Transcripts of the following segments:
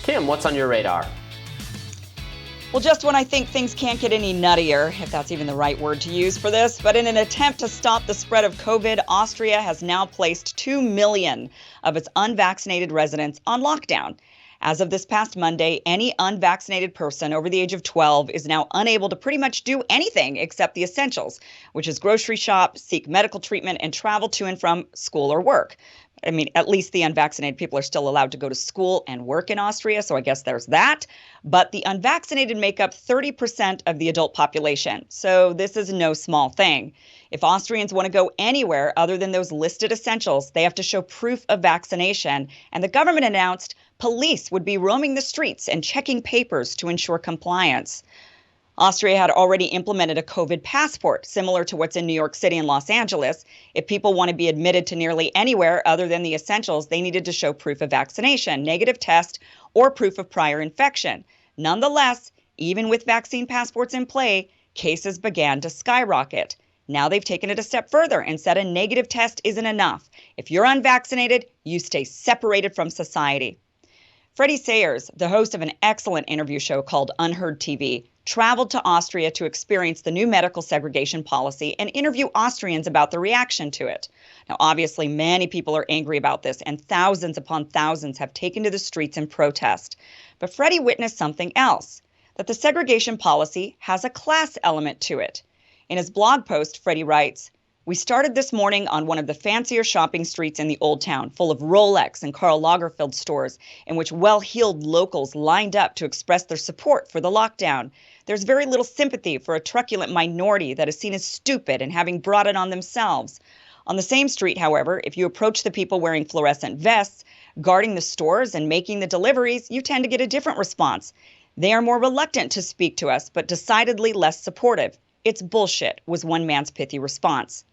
Kim, what's on your radar? Well, just when I think things can't get any nuttier, if that's even the right word to use for this, but in an attempt to stop the spread of COVID, Austria has now placed 2 million of its unvaccinated residents on lockdown. As of this past Monday, any unvaccinated person over the age of 12 is now unable to pretty much do anything except the essentials, which is grocery shop, seek medical treatment, and travel to and from school or work. I mean, at least the unvaccinated people are still allowed to go to school and work in Austria, so I guess there's that. But the unvaccinated make up 30% of the adult population, so this is no small thing. If Austrians want to go anywhere other than those listed essentials, they have to show proof of vaccination, and the government announced police would be roaming the streets and checking papers to ensure compliance. Austria had already implemented a COVID passport, similar to what's in New York City and Los Angeles. If people want to be admitted to nearly anywhere other than the essentials, they needed to show proof of vaccination, negative test, or proof of prior infection. Nonetheless, even with vaccine passports in play, cases began to skyrocket. Now they've taken it a step further and said a negative test isn't enough. If you're unvaccinated, you stay separated from society. Freddie Sayers, the host of an excellent interview show called Unheard TV, traveled to Austria to experience the new medical segregation policy and interview Austrians about the reaction to it. Now, obviously, many people are angry about this, and thousands upon thousands have taken to the streets in protest. But Freddie witnessed something else, that the segregation policy has a class element to it. In his blog post, Freddie writes, "We started this morning on one of the fancier shopping streets in the Old Town, full of Rolex and Karl Lagerfeld stores, in which well-heeled locals lined up to express their support for the lockdown. There's very little sympathy for a truculent minority that is seen as stupid and having brought it on themselves. On the same street, however, if you approach the people wearing fluorescent vests, guarding the stores and making the deliveries, you tend to get a different response. They are more reluctant to speak to us, but decidedly less supportive. It's bullshit," was one man's pithy response.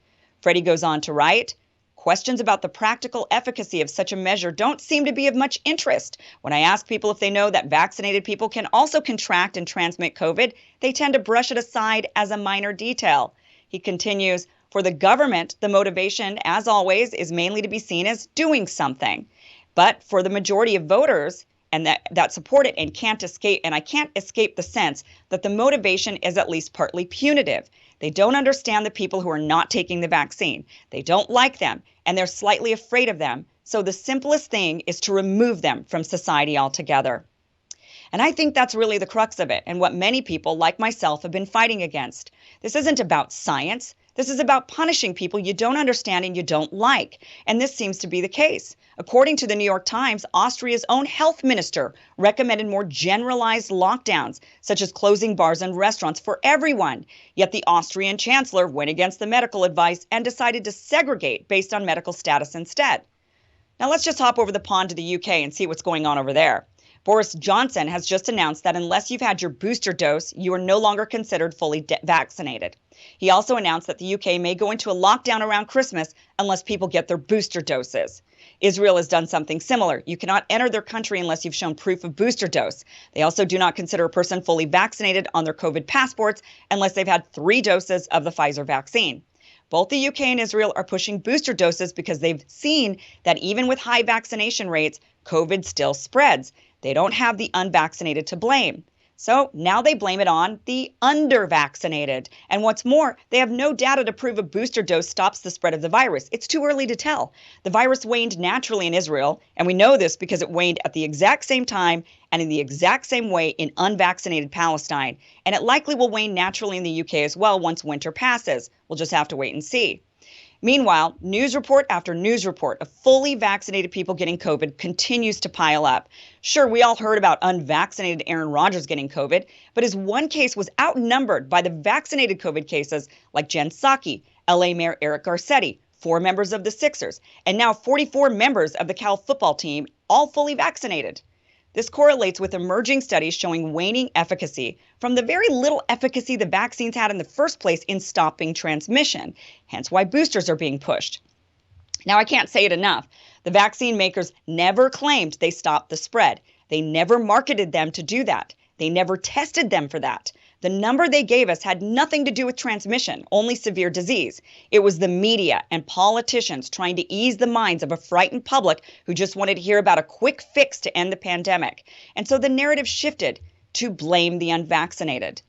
Freddie goes on to write, "Questions about the practical efficacy of such a measure don't seem to be of much interest. When I ask people if they know that vaccinated people can also contract and transmit COVID, they tend to brush it aside as a minor detail." He continues, "For the government, the motivation, as always, is mainly to be seen as doing something. But for the majority of voters, and that support it and I can't escape the sense that the motivation is at least partly punitive. They don't understand the people who are not taking the vaccine. They don't like them, and they're slightly afraid of them. So the simplest thing is to remove them from society altogether." And I think that's really the crux of it, and what many people, like myself, have been fighting against. This isn't about science. This is about punishing people you don't understand and you don't like. And this seems to be the case. According to the New York Times, Austria's own health minister recommended more generalized lockdowns, such as closing bars and restaurants for everyone. Yet the Austrian chancellor went against the medical advice and decided to segregate based on medical status instead. Now let's just hop over the pond to the UK and see what's going on over there. Boris Johnson has just announced that unless you've had your booster dose, you are no longer considered fully vaccinated. He also announced that the UK may go into a lockdown around Christmas unless people get their booster doses. Israel has done something similar. You cannot enter their country unless you've shown proof of booster dose. They also do not consider a person fully vaccinated on their COVID passports unless they've had 3 doses of the Pfizer vaccine. Both the UK and Israel are pushing booster doses because they've seen that even with high vaccination rates, COVID still spreads. They don't have the unvaccinated to blame. So now they blame it on the under-vaccinated. And what's more, they have no data to prove a booster dose stops the spread of the virus. It's too early to tell. The virus waned naturally in Israel, and we know this because it waned at the exact same time and in the exact same way in unvaccinated Palestine. And it likely will wane naturally in the UK as well once winter passes. We'll just have to wait and see. Meanwhile, news report after news report of fully vaccinated people getting COVID continues to pile up. Sure, we all heard about unvaccinated Aaron Rodgers getting COVID, but his one case was outnumbered by the vaccinated COVID cases like Jen Psaki, LA Mayor Eric Garcetti, 4 members of the Sixers, and now 44 members of the Cal football team, all fully vaccinated. This correlates with emerging studies showing waning efficacy from the very little efficacy the vaccines had in the first place in stopping transmission, hence why boosters are being pushed. Now, I can't say it enough. The vaccine makers never claimed they stopped the spread. They never marketed them to do that. They never tested them for that. The number they gave us had nothing to do with transmission, only severe disease. It was the media and politicians trying to ease the minds of a frightened public who just wanted to hear about a quick fix to end the pandemic. And so the narrative shifted to blame the unvaccinated.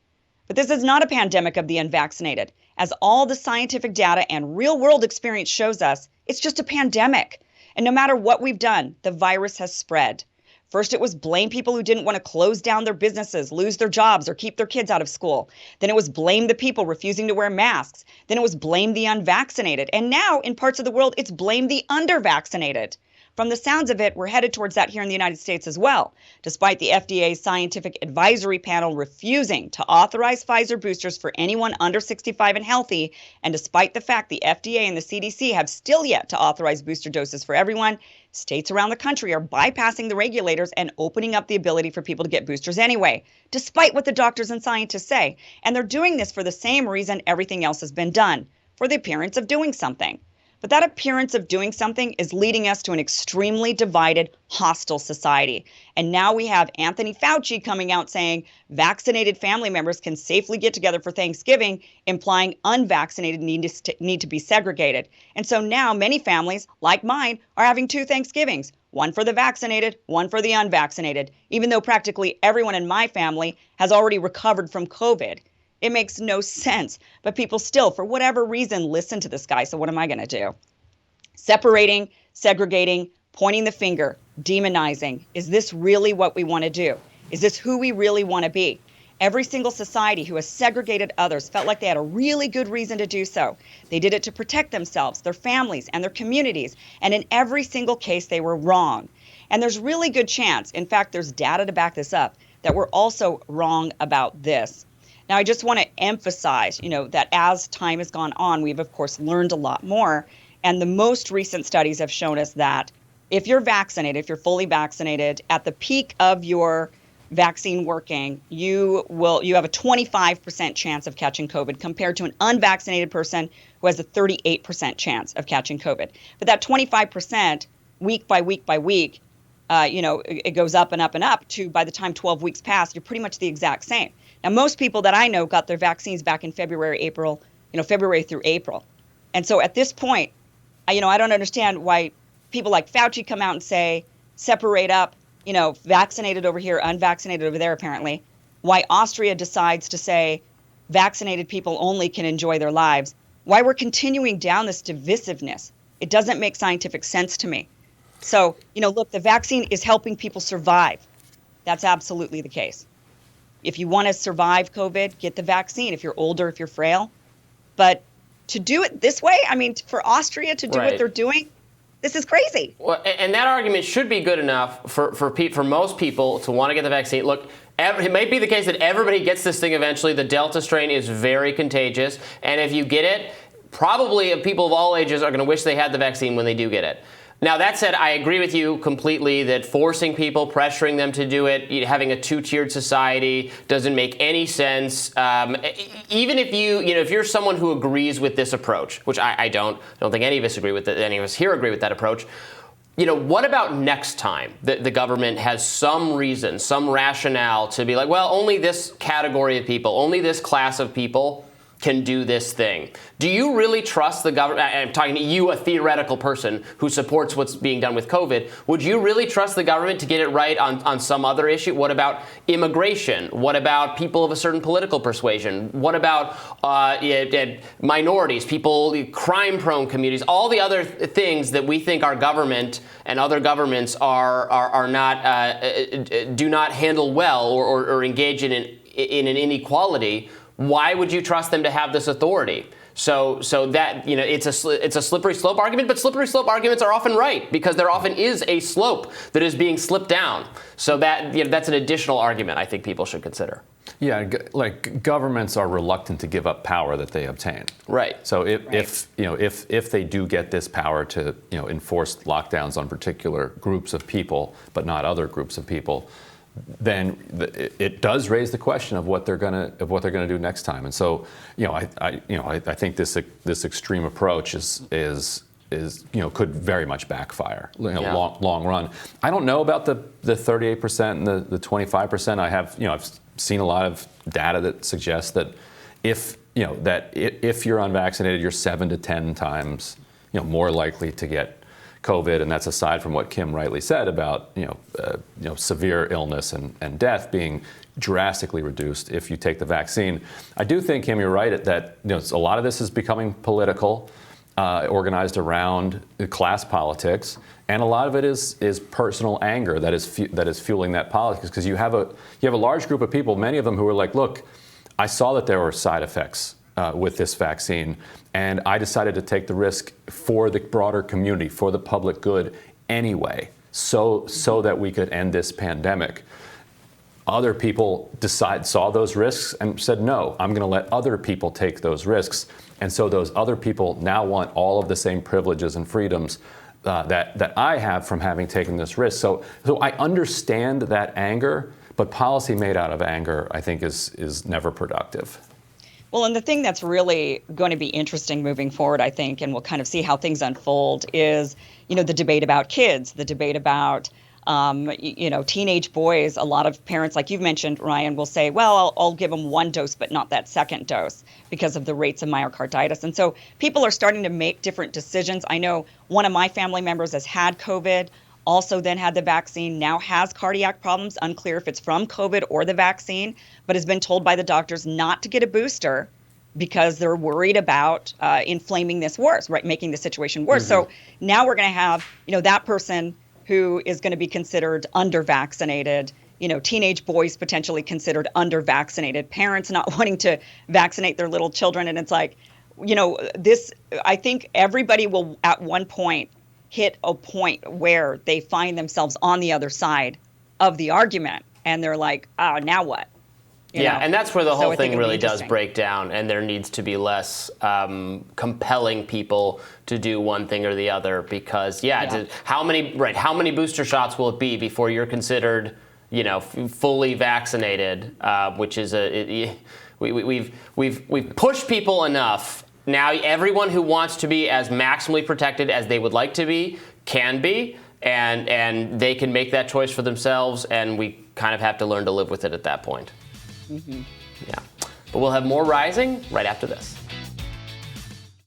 But this is not a pandemic of the unvaccinated. As all the scientific data and real-world experience shows us, it's just a pandemic. And no matter what we've done, the virus has spread. First, it was blame people who didn't want to close down their businesses, lose their jobs, or keep their kids out of school. Then it was blame the people refusing to wear masks. Then it was blame the unvaccinated. And now, in parts of the world, it's blame the undervaccinated. From the sounds of it, we're headed towards that here in the United States as well, despite the FDA's scientific advisory panel refusing to authorize Pfizer boosters for anyone under 65 and healthy, and despite the fact the FDA and the CDC have still yet to authorize booster doses for everyone, states around the country are bypassing the regulators and opening up the ability for people to get boosters anyway, despite what the doctors and scientists say. And they're doing this for the same reason everything else has been done, for the appearance of doing something. But that appearance of doing something is leading us to an extremely divided, hostile society. And now we have Anthony Fauci coming out saying vaccinated family members can safely get together for Thanksgiving, implying unvaccinated need to be segregated. And so now many families, like mine, are having two Thanksgivings, one for the vaccinated, one for the unvaccinated, even though practically everyone in my family has already recovered from COVID. It makes no sense, but people still, for whatever reason, listen to this guy. So what am I going to do? Separating, segregating, pointing the finger, demonizing. Is this really what we want to do? Is this who we really want to be? Every single society who has segregated others felt like they had a really good reason to do so. They did it to protect themselves, their families, and their communities. And in every single case, they were wrong. And there's really good chance, in fact, there's data to back this up, that we're also wrong about this. Now, I just want to emphasize, that as time has gone on, we've, of course, learned a lot more. And the most recent studies have shown us that if you're vaccinated, if you're fully vaccinated, at the peak of your vaccine working, you have a 25% chance of catching COVID compared to an unvaccinated person who has a 38% chance of catching COVID. But that 25%, week by week by week, it goes up and up and up to, by the time 12 weeks pass, you're pretty much the exact same. Now, most people that I know got their vaccines back in February through April. And so at this point, I don't understand why people like Fauci come out and say, separate up, vaccinated over here, unvaccinated over there, apparently. Why Austria decides to say vaccinated people only can enjoy their lives. Why we're continuing down this divisiveness. It doesn't make scientific sense to me. So, look, the vaccine is helping people survive. That's absolutely the case. If you want to survive COVID, get the vaccine. If you're older, if you're frail. But to do it this way, for Austria to do what they're doing, this is crazy. Well, and that argument should be good enough for most people to want to get the vaccine. Look, it may be the case that everybody gets this thing eventually. The Delta strain is very contagious. And if you get it, probably people of all ages are going to wish they had the vaccine when they do get it. Now, that said, I agree with you completely that forcing people, pressuring them to do it, having a two-tiered society doesn't make any sense. Even if if you're someone who agrees with this approach, which I don't think any of us agree with it, any of us here agree with that approach. What about next time that the government has some reason, some rationale to be like, well, only this category of people, only this class of people can do this thing. Do you really trust the government? I'm talking to you, a theoretical person who supports what's being done with COVID. Would you really trust the government to get it right on some other issue? What about immigration? What about people of a certain political persuasion? What about minorities, people, crime-prone communities, all the other things that we think our government and other governments are not do not handle well or engage in an inequality? Why would you trust them to have this authority? So that, it's a slippery slope argument, but slippery slope arguments are often right because there often is a slope that is being slipped down. So that's an additional argument I think people should consider. Yeah, like governments are reluctant to give up power that they obtain. Right. So if they do get this power to enforce lockdowns on particular groups of people, but not other groups of people, then it does raise the question of what they're going to do next time. And so, I think this extreme approach is could very much backfire, long run. I don't know about the 38% and the 25%. I've seen a lot of data that suggests that if you're unvaccinated, you're 7 to 10 times more likely to get COVID, and that's aside from what Kim rightly said about severe illness and death being drastically reduced if you take the vaccine. I do think, Kim, you're right that a lot of this is becoming political, organized around class politics, and a lot of it is personal anger that is fueling that politics, because you have a large group of people, many of them who are like, look, I saw that there were side effects with this vaccine, and I decided to take the risk for the broader community, for the public good anyway, so that we could end this pandemic. Other people saw those risks and said, no, I'm going to let other people take those risks. And so those other people now want all of the same privileges and freedoms that I have from having taken this risk. So I understand that anger, but policy made out of anger, I think, is never productive. Well, and the thing that's really going to be interesting moving forward, I think, and we'll kind of see how things unfold, is, the debate about kids, the debate about, teenage boys. A lot of parents, like you've mentioned, Ryan, will say, well, I'll give them one dose, but not that second dose because of the rates of myocarditis. And so people are starting to make different decisions. I know one of my family members has had COVID, also then had the vaccine, now has cardiac problems, unclear if it's from COVID or the vaccine, but has been told by the doctors not to get a booster because they're worried about inflaming this worse, right, making the situation worse. So now we're going to have, that person who is going to be considered under-vaccinated, teenage boys potentially considered under-vaccinated, parents not wanting to vaccinate their little children. And it's like, I think everybody will at one point hit a point where they find themselves on the other side of the argument, and they're like, oh, now what? And that's where the whole thing really does break down, and there needs to be less compelling people to do one thing or the other, because how many booster shots will it be before you're considered fully vaccinated, which is we've pushed people enough. Now everyone who wants to be as maximally protected as they would like to be can be, and they can make that choice for themselves, and we kind of have to learn to live with it at that point. Yeah. But we'll have more Rising right after this.